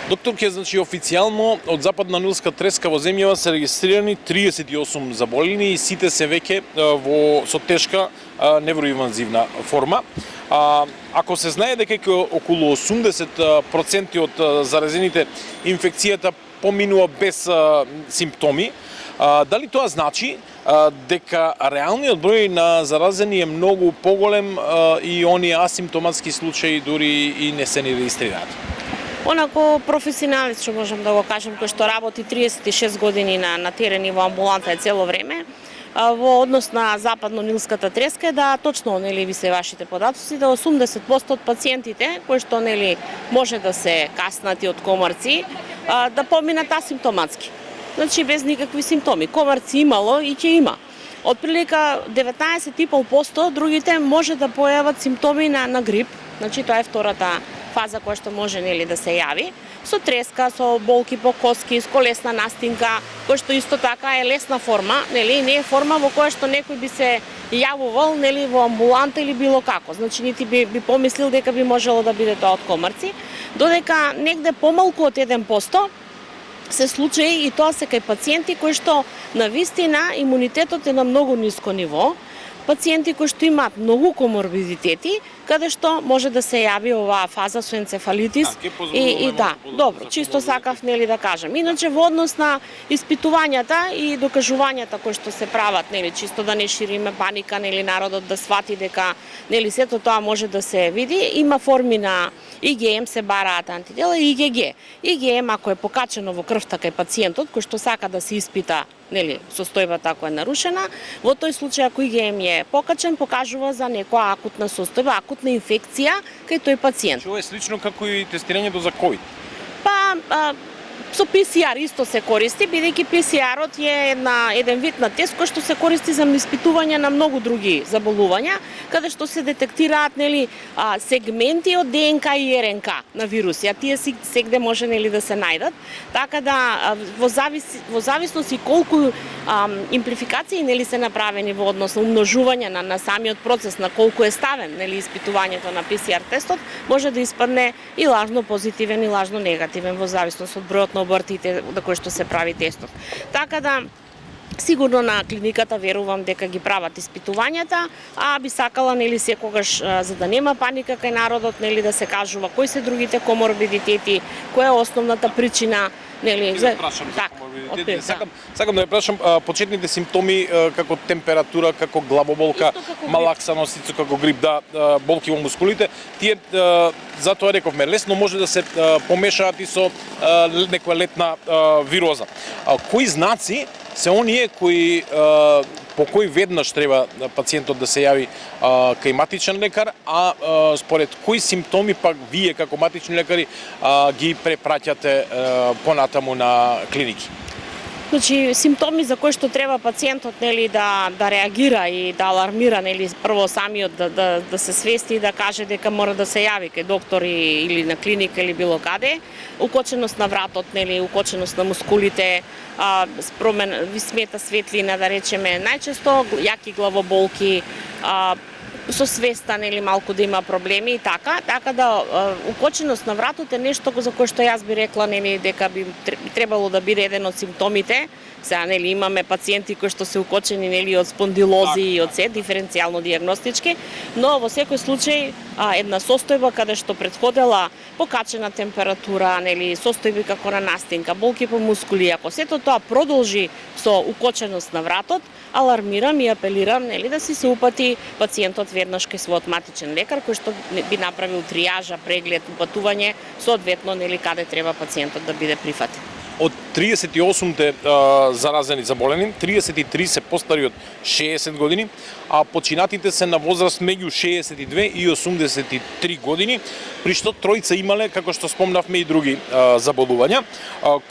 Докторке, значи официјално од западна нилска треска во земјава се регистрирани 38 заболени и сите се веќе со тешка невроинвазивна форма. Ако се знае дека околу 80% од заразените инфекцијата поминува без симптоми, дали тоа значи дека реалниот број на заразени е многу поголем и оние асимптоматски случаи дури и не се ни регистрираат? Онако професионалист, што можам да го кажам, кој што работи 36 години на терен и во амбуланта е цело време, во однос на западно-нилската треска е да точно ви се вашите податоци, да 80% од пациентите кои што може да се каснати од комарци, да поминат асимптоматски. Значи без никакви симптоми. Комарци имало и ќе има. Од прилика 19,5% другите може да појават симптоми на грип. Значи тоа е втората фаза која што може да се јави, со треска, со болки по коски, со лесна настинка, која што исто така е лесна форма, не е форма во која што некој би се јавувал во амбуланта или било како. Значи нити би помислил дека би можело да биде тоа од комарци, додека негде помалку од 1% се случаи и тоа се кај пациенти кои што на вистина имунитетот е на многу ниско ниво, пациенти кои што имаат многу коморбидитети, каде што може да се јави оваа фаза со енцефалитис и да, добро, чисто сакав да кажам. Иначе во однос на испитувањата и докажувањата кои што се прават, чисто да не шириме паника, народот да свати дека сето тоа може да се види, има форми на IgM се бараат антидела и IgG. IgM ако е покачено во крвта кај пациентот кој што сака да се испита состојбата ако е нарушена, во тој случај ако IgM е покачен, покажува за некоја акутна состојба, акутна инфекција кај тој пациент. Што е слично како и тестирањето за COVID? Со PCR исто се користи, бидејќи PCR-от е еден вид на тест кој што се користи за испитување на многу други заболувања, каде што се детектираат сегменти од ДНК и РНК на вируси, а тие сегде може да се најдат, така да во зависност и колку имплификации се направени во однос на умножување на самиот процес, на колку е ставен испитувањето на PCR тестот, може да испадне и лажно позитивен и лажно негативен во зависност од бројот на обртите на кои што се прави тестот. Така да сигурно на клиниката верувам дека ги прават испитувањата, а би сакала секогаш за да нема паника кај народот, да се кажува кои се другите коморбидитети, која е основната причина. Сакам да ја прашам почетните симптоми како температура, како главоболка, малакса носица, како грип, болки во мускулите, тие затоа рековме лесно може да се помешаат и со некоја летна вироза. Кои знаци се оние кои по кој веднаш треба пациентот да се јави кај матичен лекар, а според кои симптоми пак вие како матични лекари ги препраќате понатаму на клиники? Значи, симптоми за кои што треба пациентот да реагира и да алармира, прво самиот да се свести и да каже дека мора да се јави кај доктор или на клиника или било каде, укоченост на вратот, укоченост на мускулите, смета светлина, да речеме, најчесто јаки главоболки, со свеста малку да има проблеми и така да укоченост на вратот е нешто за кое што јас би рекла дека би требало да биде еден од симптомите. Сега имаме пациенти кои што се укочени од спондилози и од се диференцијално дијагностички, но во секој случај една состојба каде што претходела покачена температура, состојби како на настинка, болки по мускули, ако сето тоа продолжи со укоченост на вратот, алармирам и апелирам да се упати пациентот веднаш кај својот матичен лекар кој што би направил тријажа, преглед, упатување, соодветно каде треба пациентот да биде прифатен. Од 38-те заразени заболени, 33 се постари од 60 години, а починатите се на возраст меѓу 62 и 83 години, при што тројца имале, како што спомнавме, и други заболувања.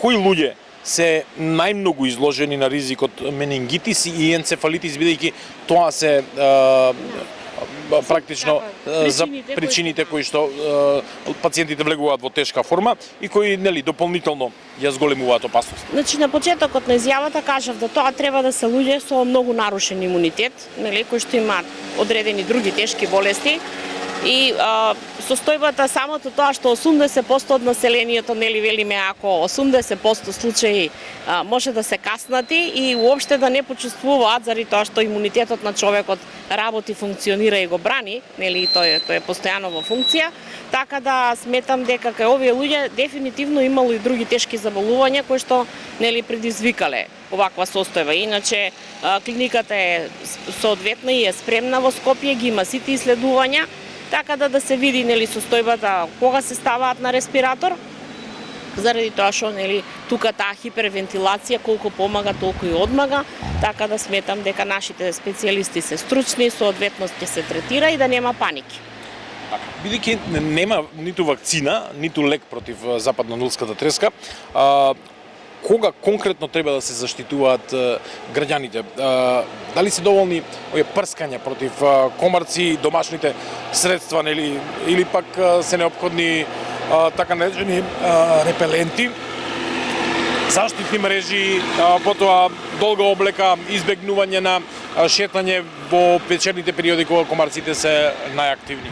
Кои луѓе се најмногу изложени на ризикот менингитис и енцефалитис, бидејќи тоа се практично за причините кои што пациентите влегуваат во тешка форма и кои дополнително ја зголемуваат опасност. Значи на почетокот на изјавата кажав да тоа треба да се луѓе со многу нарушен имунитет, кои што имаат одредени други тешки болести, И состојбата самото тоа што 80% од населението, нели велиме, ако 80% случаи може да се каснати и уопште да не почувствуваат заради тоа што имунитетот на човекот работи, функционира и го брани, нели тој е постојано во функција, така да сметам дека кај овие луѓе дефинитивно имало и други тешки заболувања кои што нели предизвикале оваква состојба. Иначе клиниката е соодветна и е спремна во Скопје, ги има сите исследувања, така да се види нели состојбата кога се ставаат на респиратор, заради тоа што нели тука таа хипервентилација колку помага толку и одмага, така да сметам дека нашите специјалисти се стручни, соодветно ќе се третира и да нема паники. Бидејќи нема ниту вакцина, ниту лек против западно-нилската треска, кога конкретно треба да се заштитуваат граѓаните? Дали се доволни овие прскања против комарци, домашните средства, нели, или пак се неопходни така наречени репеленти, заштитни мрежи, потоа долга облека, избегнување на шетање во вечерните периоди кога комарците се најактивни?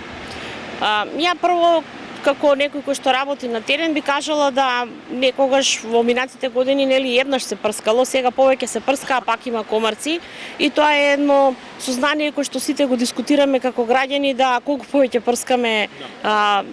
Ја прво, како некој кој што работи на терен, би кажала да некогаш во минатите години нели еднаш се прскало, сега повеќе се прска, а пак има комарци и тоа е едно сознание кое што сите го дискутираме како граѓани, да колку повеќе прскаме,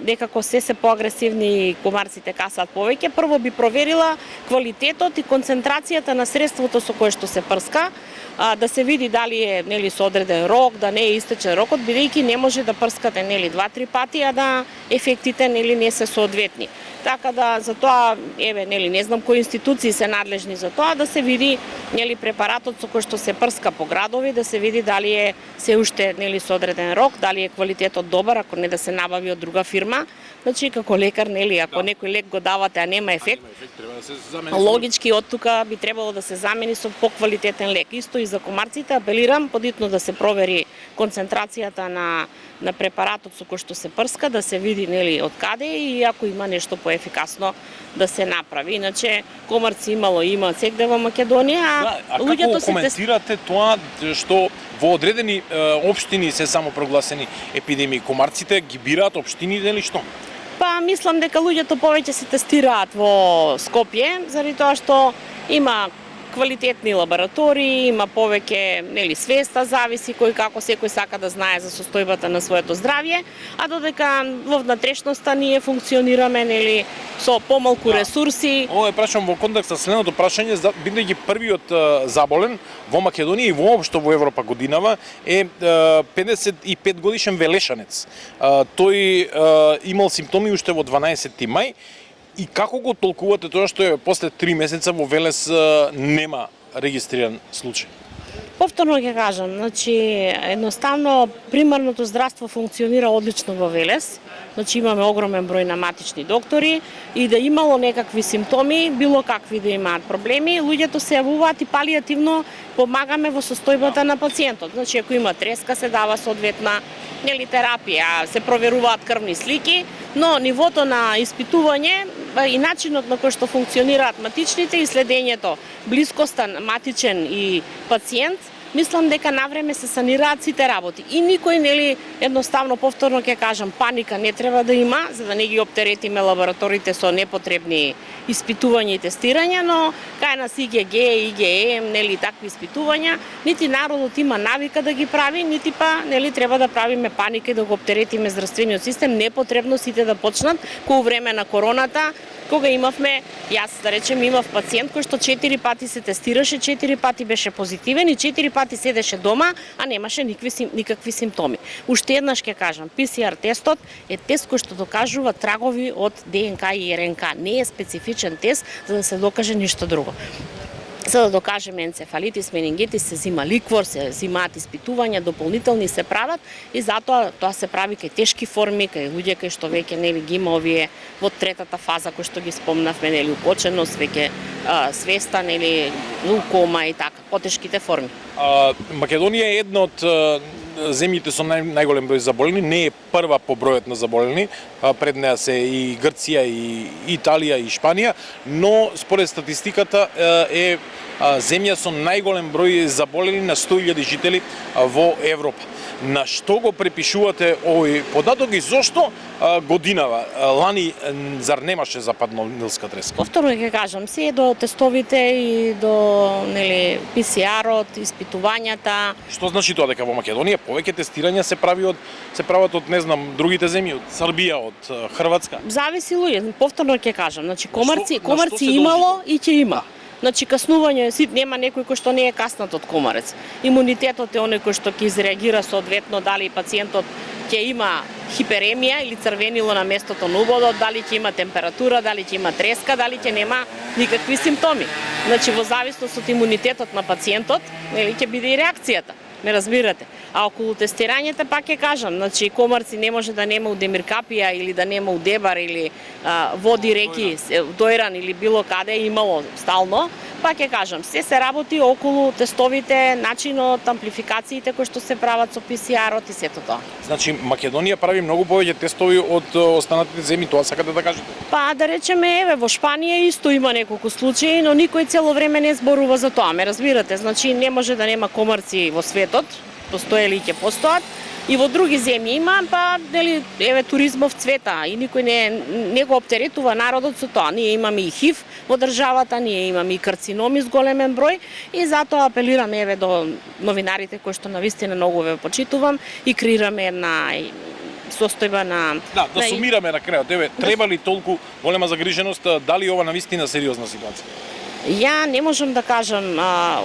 некако се поагресивни комарците касаат повеќе. Прво би проверила квалитетот и концентрацијата на средството со кое што се прска, да се види дали е нели со одреден рок, да не е истечен рокот, бидејќи не може да прскате нели 2-3 пати, а да ефектите нели не се соодветни. Така да за тоа нели не знам кои институции се надлежни за тоа, да се види нели препаратот со кој што се прска по градови, да се види дали е се уште нели со одреден рок, дали е квалитетот добар, ако не да се набави од друга фирма. Значи како лекар нели ако некој лек го давате а нема ефект, треба да се замени. Логички од тука би требало да се замени со поквалитетен лек. Исто и за комарците апелирам подитно да се провери концентрацијата на препаратот со кој што се прска, да се види нели од каде и ако има нешто поефикасно да се направи. Иначе комарци има сегде во Македонија, а луѓето се коментирате тоа што во одредени општини се само прогласени епидемии комарците, ги бираат општините или што? Па мислам дека луѓето повеќе се тестираат во Скопје, заради тоа што има квалитетни лаборатории, има повеќе нели свеста, зависи кој како секој сака да знае за состојбата на своето здравје, а додека во внатрешноста ние функционираме нели со помалку ресурси. Ова прашам во контекст на следното прашање, бидејќи првиот заболен во Македонија и воопшто во Европа годинава е 55 годишен велешанец. Тој имал симптоми уште во 12 мај. И како го толкувате тоа што е после 3 месеца во Велес нема регистриран случај? Повторно ќе кажам, значи едноставно примарното здравство функционира одлично во Велес. Значи имаме огромен број на матични доктори и да имало некакви симптоми, било какви да имаат проблеми, луѓето се јавуваат и палиативно помагаме во состојбата на пациентот. Значи ако има треска се дава соодветна нели терапија, се проверуваат крвни слики, но нивото на испитување и начинот на кој што функционираат матичните и следењето, блискоста матичен и пациент, мислам дека навреме се санираат сите работи. И никој нели едноставно повторно ќе кажам, паника не треба да има, за да не ги оптеретиме лабораториите со непотребни испитувања и тестирања, но кај нас ИГГ, ИГЕ, нели такви испитувања, нити народот има навика да ги прави, нити па нели треба да правиме паника и да го оптеретиме здравствениот систем, непотребно сите да почнат кога време на короната, кога имавме, јас да речем, имав пациент кој што 4 пати се тестираше, 4 пати беше позитивен и 4 пати седеше дома, а немаше никакви симптоми. Уште еднаш ќе кажам, PCR тестот е тест кој што докажува трагови од ДНК и РНК. Не е специфичен тест за да се докаже ништо друго. За да докажеме енцефалитис, менингитис, се зима ликвор, се зимаат испитувања, дополнителни се прават и затоа тоа се прави кај тешки форми, кај луѓе кај што веќе нели ги има овие во третата фаза кој што ги спомнавме, нели упоченост, веќе свеста, нели глаукома и така, потешките форми. Македонија е една од земјите со најголем број заболени, не е прва по бројот на заболени, пред неа се и Грција, и Италија, и Шпанија, но според статистиката е земја со најголем број заболени на 100.000 жители во Европа. На што го препишувате овој податок и зошто годинава лани зар немаше западно-нилска треска? Повторно ќе кажам, се до тестовите и до PCR-от, испитувањата. Што значи тоа дека во Македонија повеќе тестирања се прават од не знам другите земји, од Србија, од Хрватска? Зависи луѓе, повторно ќе кажам, значи комарци се имало и ќе има. Значи каснување, нема некој кој што не е каснат од комарец. Имунитетот е оној кој што ќе изреагира соодветно дали пациентот ќе има хиперемија или црвенило на местото на убодот, дали ќе има температура, дали ќе има треска, дали ќе нема никакви симптоми. Значи во зависност од имунитетот на пациентот, ќе биде и реакцијата. Ме разбирате? А околу тестирањето пак ќе кажам, значи комарци не може да нема удемиркапија или да нема удебар или води реки, дојран или било каде имало стално. Пак ќе кажам, се работи околу тестовите, начинот, амплификациите кои што се прават со PCR-от и сето тоа. Значи Македонија прави многу повеќе тестови од останатите земји, тоа сакате да кажете? Па да речеме, еве во Шпанија исто има неколку случаи, но никој цело време не зборува за тоа. Ме разбирате? Значи не може да нема комарци во светот, постоеле и ќе постојат. И во други земји има, па дели еве туризмов цвета и никој не го оптеретува народот со тоа. Ние имаме и ХИВ во државата, ние имаме и карциноми с големен број и затоа апелираме еве до новинарите кои што навистина многу ве почитувам и креираме една состојба на да сумираме на крајот. Еве, треба ли толку голема загриженост, дали ова навистина сериозна ситуација? Ја не можам да кажам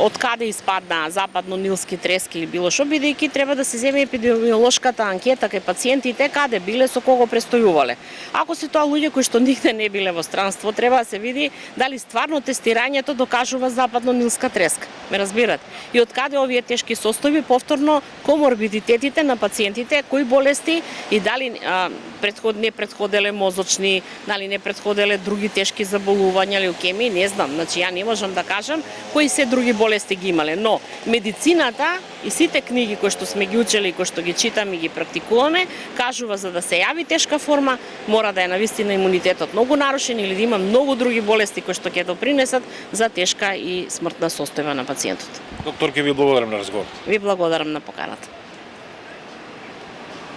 од каде испадна западно-нилски трески или било што, бидејќи треба да се земе епидемиолошката анкета кај пациентите каде биле, со кого престојувале. Ако се тоа луѓе кои што нигде не биле во странство, треба да се види дали стварно тестирањето докажува западно-нилска треска. Ме разбирате? И од каде овие тешки состојби, повторно коморбидитетите на пациентите, кои болести и дали не предходеле мозочни, дали не предходеле други тешки заболувања, леукемии, не знам. Значи ја не можам да кажам кои се други болести ги имале, но медицината и сите книги кои што сме ги учели и кои што ги читаме и ги практикуваме, кажува за да се јави тешка форма, мора да е навистина имунитетот многу нарушен или да има многу други болести кои што ќе допринесат за тешка и смртна состојба на пациентот. Докторке, ви благодарам на разговорот. Ви благодарам на поканата.